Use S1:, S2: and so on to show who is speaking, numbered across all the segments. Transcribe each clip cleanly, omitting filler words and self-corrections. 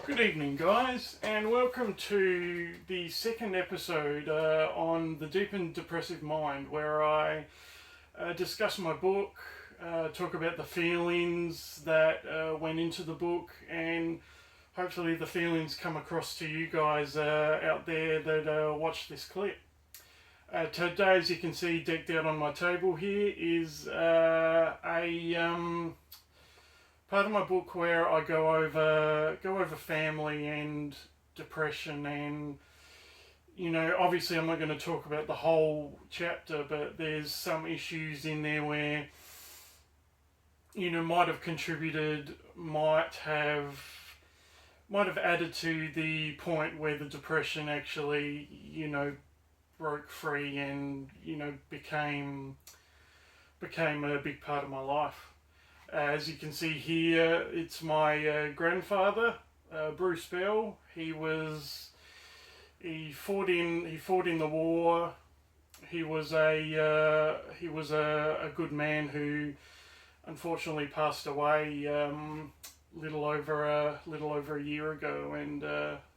S1: Good evening, guys, and welcome to the second episode on the Deep and Depressive Mind, where I discuss my book, talk about the feelings that went into the book, and hopefully the feelings come across to you guys out there that watch this clip. Today, as you can see, decked out on my table here is a part of my book where I go over family and depression, and obviously I'm not going to talk about the whole chapter, but there's some issues in there where might have contributed, might have added to the point where the depression actually broke free and became a big part of my life. As you can see here, it's my grandfather, Bruce Bell. He fought in the war. He was a good man who unfortunately passed away little over a year ago, and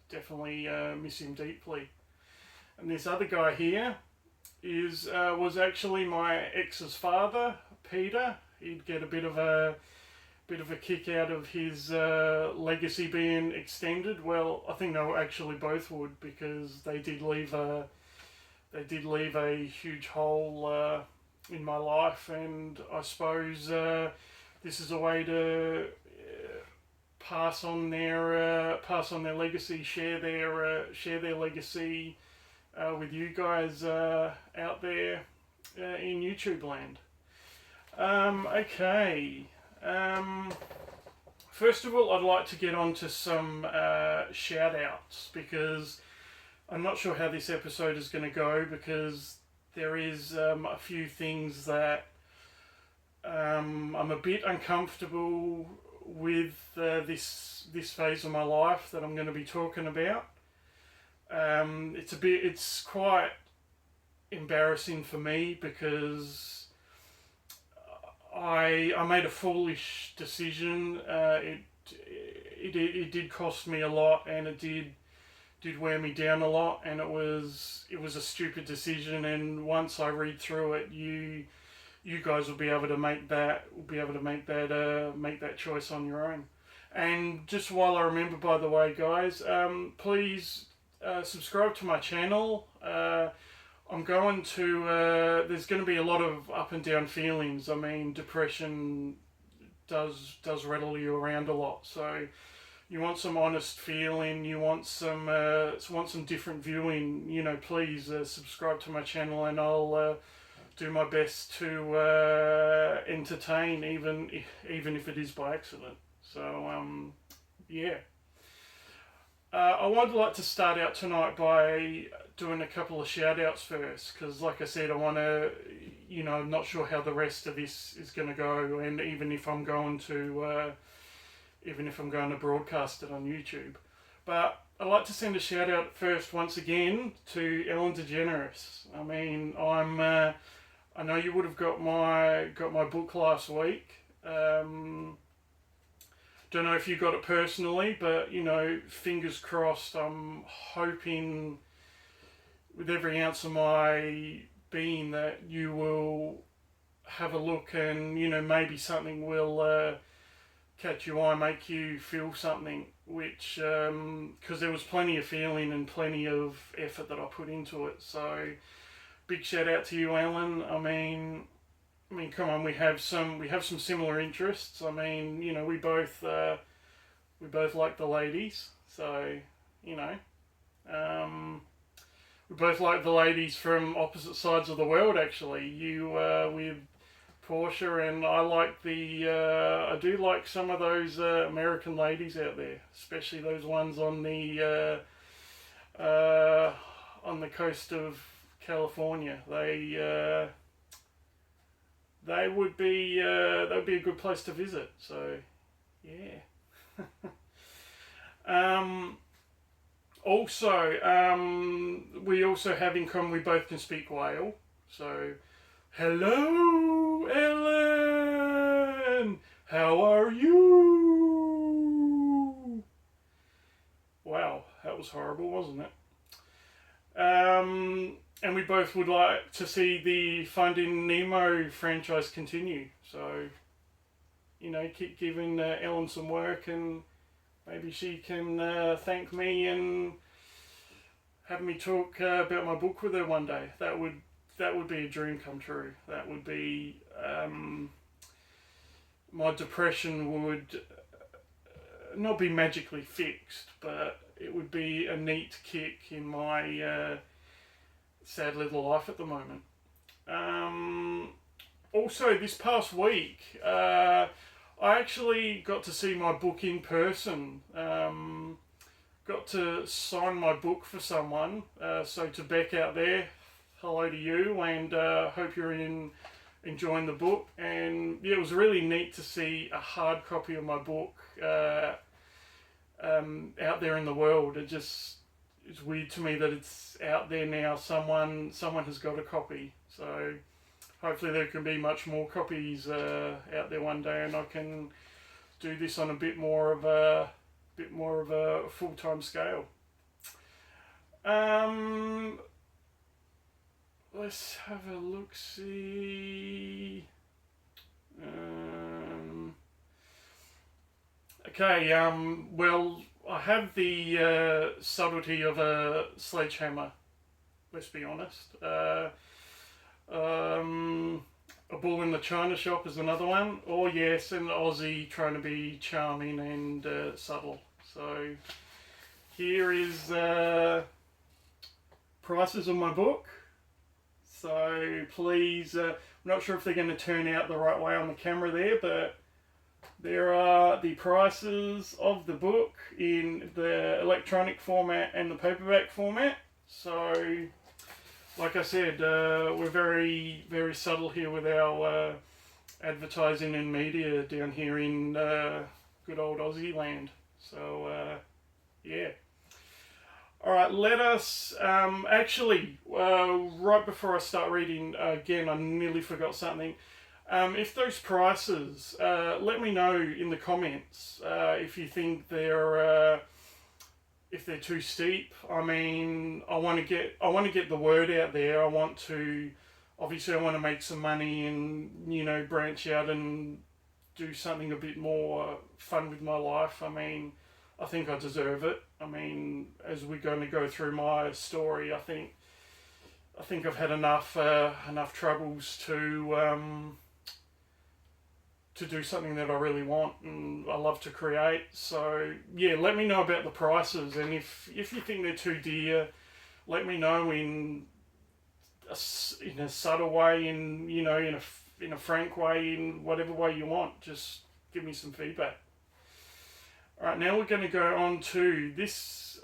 S1: definitely miss him deeply. And this other guy here was actually my ex's father, Peter. He'd get a bit of a kick out of his legacy being extended. Well, I think they actually both would, because they did leave a huge hole in my life, and I suppose this is a way to pass on their legacy, share their legacy with you guys out there in YouTube land. Okay. First of all, I'd like to get on to some shout outs, because I'm not sure how this episode is going to go, because there is a few things that I'm a bit uncomfortable with this phase of my life that I'm going to be talking about. It's quite embarrassing for me, because I made a foolish decision. It did cost me a lot, and it did wear me down a lot, and it was a stupid decision. And once I read through it, you guys will be able to make that choice on your own. And just while I remember, by the way, guys, please subscribe to my channel. I'm going to, there's going to be a lot of up and down feelings. I mean, depression does rattle you around a lot. So you want some honest feeling, you want some different viewing, please subscribe to my channel, and I'll do my best to entertain, even if it is by accident. So, yeah. I would like to start out tonight by doing a couple of shout outs first, because like I said, I want to, I'm not sure how the rest of this is going to go, and even if I'm going to broadcast it on YouTube. But I'd like to send a shout out first, once again, to Ellen DeGeneres. I mean, I know you would have got my book last week. Don't know if you got it personally, but fingers crossed. I'm hoping with every ounce of my being that you will have a look, and maybe something will catch your eye, make you feel something. Which because there was plenty of feeling and plenty of effort that I put into it. So big shout out to you, Ellen. I mean, come on, we have some similar interests. I mean, we both like the ladies, so we both like the ladies from opposite sides of the world. Actually, you with Portia, and I do like some of those American ladies out there, especially those ones on the coast of California. They would be a good place to visit. So, yeah. Also, we also have in common, we both can speak whale. So, hello, Ellen. How are you? was horrible, wasn't it? And we both would like to see the Finding Nemo franchise continue. So, keep giving Ellen some work, and maybe she can thank me and have me talk about my book with her one day. That would be a dream come true. That would be my depression would not be magically fixed, but it would be a neat kick in my sad little life at the moment. Also, this past week, I actually got to see my book in person. Got to sign my book for someone. So to Beck out there, hello to you, and hope you're enjoying the book. And yeah, it was really neat to see a hard copy of my book out there in the world. It's weird to me that it's out there now. Someone has got a copy. So hopefully there can be much more copies out there one day, and I can do this on a bit more of a full-time scale. Let's have a look. See. Okay. Well, I have the subtlety of a sledgehammer. Let's be honest. A bull in the china shop is another one. Oh yes, an Aussie trying to be charming and subtle. So here is prices of my book. So please, I'm not sure if they're going to turn out the right way on the camera there, but there are the prices of the book in the electronic format and the paperback format. So, like I said, we're very, very subtle here with our advertising and media down here in good old Aussie land. So, yeah. Alright, let us, right before I start reading, again, I nearly forgot something. If those prices, let me know in the comments if you think they're too steep. I mean, I want to get the word out there. I want to make some money and, branch out and do something a bit more fun with my life. I mean, I think I deserve it. I mean, as we're going to go through my story, I think I've had enough troubles to do something that I really want, and I love to create. So yeah, let me know about the prices, and if you think they're too dear, let me know in a subtle way, in a frank way, in whatever way you want. Just give me some feedback. Alright, now we're going to go on to this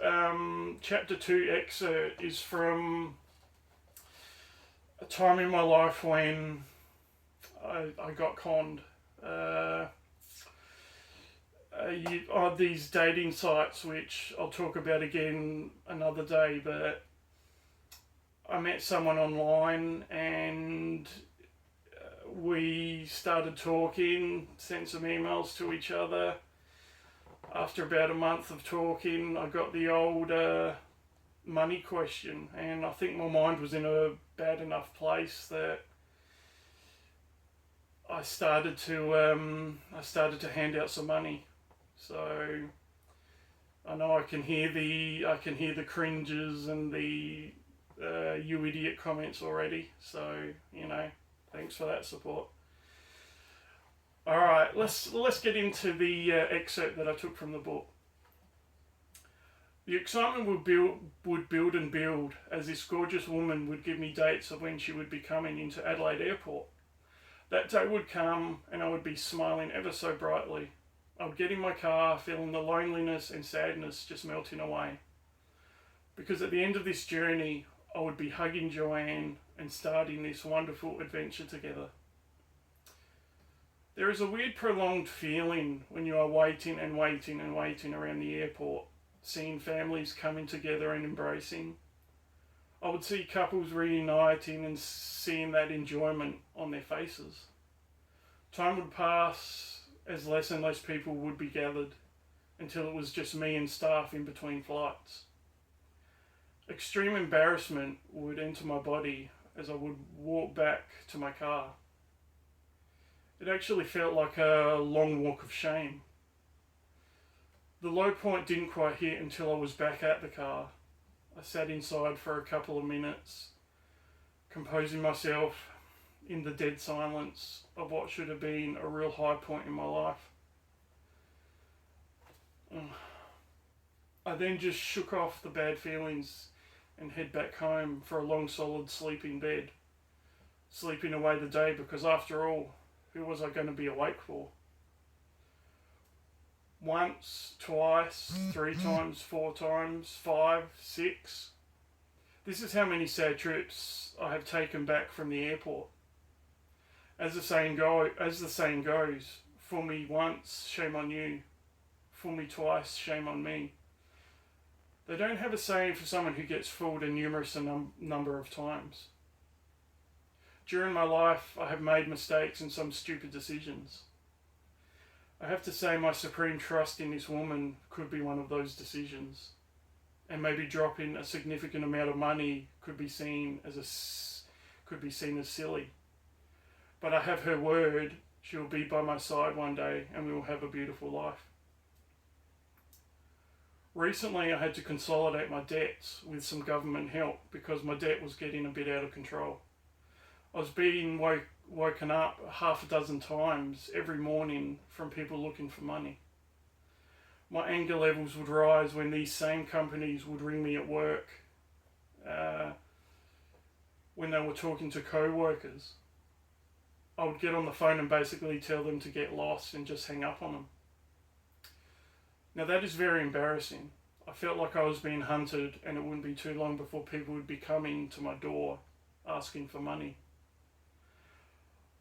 S1: chapter 2 excerpt is from a time in my life when I got conned. These dating sites, which I'll talk about again another day, but I met someone online and we started talking, sent some emails to each other. After about a month of talking, I got the old money question, and I think my mind was in a bad enough place that I started to hand out some money. So I know I can hear the cringes and the you idiot comments already. So thanks for that support. All right, let's get into the excerpt that I took from the book. The excitement would build and build as this gorgeous woman would give me dates of when she would be coming into Adelaide Airport. That day would come and I would be smiling ever so brightly. I would get in my car feeling the loneliness and sadness just melting away. Because at the end of this journey, I would be hugging Joanne and starting this wonderful adventure together. There is a weird prolonged feeling when you are waiting and waiting and waiting around the airport, seeing families coming together and embracing. I would see couples reuniting and seeing that enjoyment on their faces. Time would pass as less and less people would be gathered until it was just me and staff in between flights. Extreme embarrassment would enter my body as I would walk back to my car. It actually felt like a long walk of shame. The low point didn't quite hit until I was back at the car. I sat inside for a couple of minutes, composing myself in the dead silence of what should have been a real high point in my life. I then just shook off the bad feelings and head back home for a long solid sleep in bed. Sleeping away the day because after all, who was I going to be awake for? Once, twice, 3 times, 4 times, 5, 6. This is how many sad trips I have taken back from the airport. As the saying goes, fool me once, shame on you. Fool me twice, shame on me. They don't have a saying for someone who gets fooled a numerous number of times. During my life, I have made mistakes and some stupid decisions. I have to say my supreme trust in this woman could be one of those decisions. And maybe dropping a significant amount of money could be seen as silly. But I have her word, she will be by my side one day and we will have a beautiful life. Recently I had to consolidate my debts with some government help because my debt was getting a bit out of control. I was being woken up 6 times every morning from people looking for money. My anger levels would rise when these same companies would ring me at work when they were talking to co-workers. I would get on the phone and basically tell them to get lost and just hang up on them. Now that is very embarrassing. I felt like I was being hunted and it wouldn't be too long before people would be coming to my door asking for money.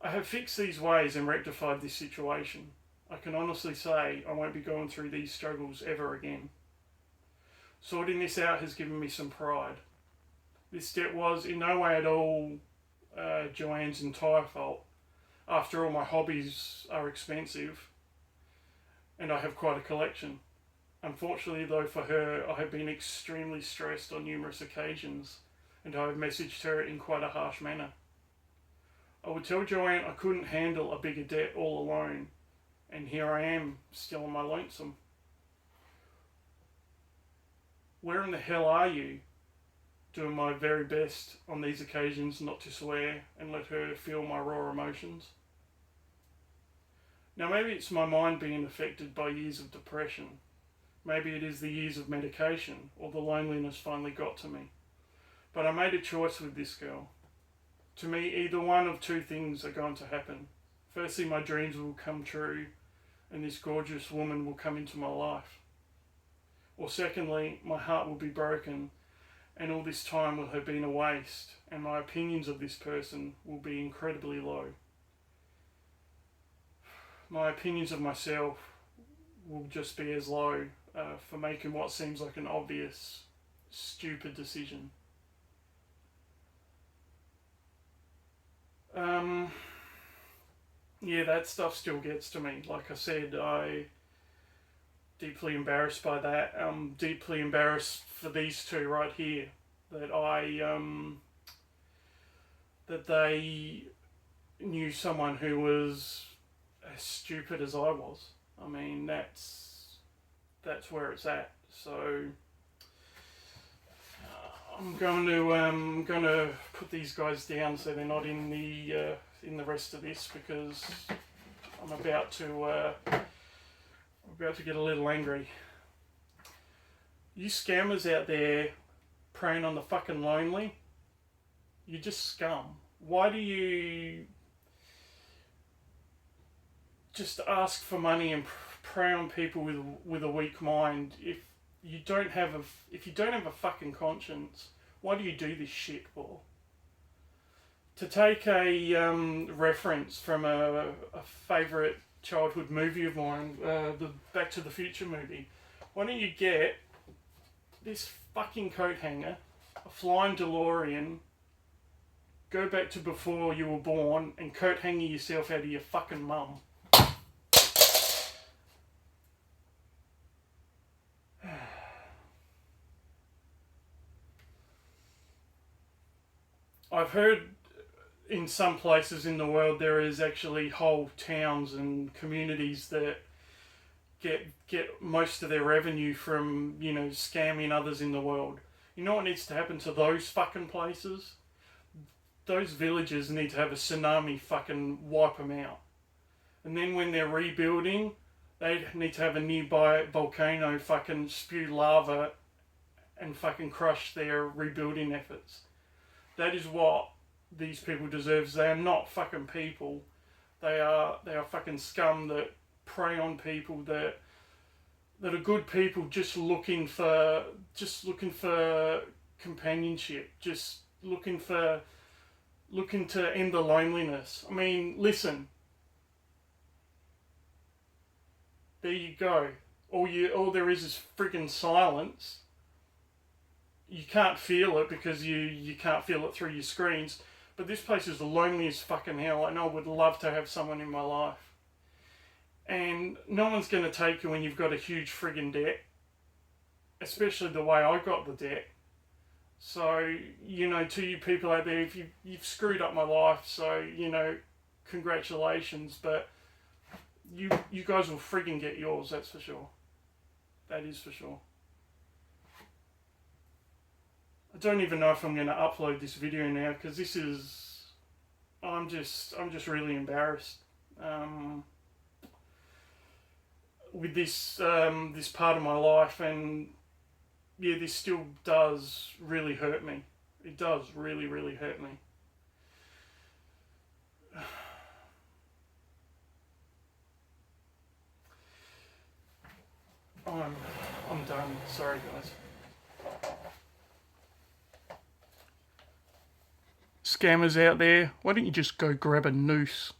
S1: I have fixed these ways and rectified this situation. I can honestly say I won't be going through these struggles ever again. Sorting this out has given me some pride. This debt was in no way at all Joanne's entire fault. After all, my hobbies are expensive and I have quite a collection. Unfortunately though for her, I have been extremely stressed on numerous occasions and I have messaged her in quite a harsh manner. I would tell Joanne I couldn't handle a bigger debt all alone, and here I am, still on my lonesome. Where in the hell are you? Doing my very best on these occasions not to swear and let her feel my raw emotions. Now maybe it's my mind being affected by years of depression. Maybe it is the years of medication or the loneliness finally got to me. But I made a choice with this girl. To me, either one of 2 things are going to happen. Firstly, my dreams will come true and this gorgeous woman will come into my life. Or secondly, my heart will be broken and all this time will have been a waste and my opinions of this person will be incredibly low. My opinions of myself will just be as low for making what seems like an obvious, stupid decision. Yeah, that stuff still gets to me. Like I said, I deeply embarrassed by that. I'm deeply embarrassed for these 2 right here. That that they knew someone who was as stupid as I was. I mean, that's where it's at. So I'm going to put these guys down so they're not in the rest of this because I'm about to get a little angry. You scammers out there preying on the fucking lonely, you're just scum. Why do you just ask for money and prey on people with a weak mind? If you don't have a fucking conscience, why do you do this shit for? To take a reference from a favourite childhood movie of mine, the Back to the Future movie, why don't you get this fucking coat hanger, a flying DeLorean, go back to before you were born and coat hanger yourself out of your fucking mum? I've heard in some places in the world there is actually whole towns and communities that get most of their revenue from, you know, scamming others in the world. You know what needs to happen to those fucking places? Those villages need to have a tsunami fucking wipe them out. And then when they're rebuilding, they need to have a nearby volcano fucking spew lava and fucking crush their rebuilding efforts. That is what these people deserve. They are not fucking people. They are fucking scum that prey on people that are good people just looking for companionship, just looking to end the loneliness. I mean, listen. There you go. All there is friggin' silence. You can't feel it because you can't feel it through your screens. But this place is lonely as fucking hell, and I would love to have someone in my life. And no one's going to take you when you've got a huge friggin' debt. Especially the way I got the debt. So, you know, to you people out there, if you've screwed up my life, so, you know, congratulations, but you guys will friggin' get yours, that's for sure. That is for sure. I don't even know if I'm going to upload this video now, because this is... I'm just really embarrassed. With this this part of my life, and yeah, this still does really hurt me. It does really, really hurt me. I'm done. Sorry, guys. Scammers out there, why don't you just go grab a noose?